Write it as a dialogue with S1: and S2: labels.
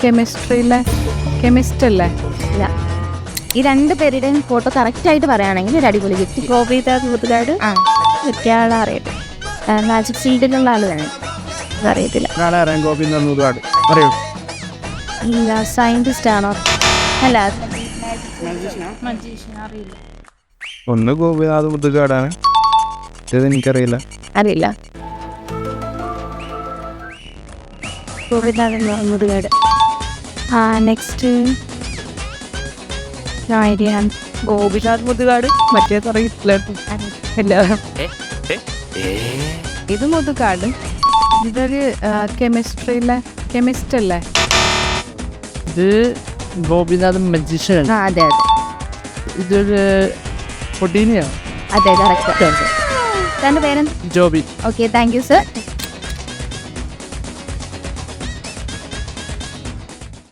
S1: കെമിസ്ട്രിയിലെ chemist അല്ലേ?
S2: ഇല്ല. ഈ രണ്ട് പേരുടെയും ഫോട്ടോ കറക്റ്റായിട്ട് പറയുകയാണെങ്കിൽ ഒരു അടിപൊളി ഗിഫ്റ്റ്.
S3: ഗോപിത കൂട്ടുകാട്
S2: മറ്റേയാളെ അറിയട്ടെ. മാജിക് ഫീൽഡിലുള്ള ആൾ തന്നെ അതറിയത്തില്ല. ഇല്ല. സയന്റിസ്റ്റ് ആണോ? അല്ല.
S4: ഒന്ന് ഗോപിനാഥ് മുതുകാടാണ്, എനിക്കറിയില്ല.
S2: അറിയില്ല. ഗോപിനാഥൻ മുതുകാട്. Next idea.
S3: ഗോപിനാഥ് മുതുകാട് മറ്റേതറിയില്ല.
S1: ഇത് മുതുകാട്. ഇതൊരു കെമിസ്ട്രിയിലെ കെമിസ്റ്റ് അല്ലേ?
S3: ഇത് ഗോപിനാഥ് മജീഷ്യൻ.
S2: അതെ അതെ
S3: ഇതൊരു പൊട്ടീനിയാണ്.
S2: അതെ കറക്റ്റ്. തൻ്റെ പേരെന്ത്?
S3: Joby.
S2: Okay, thank you sir.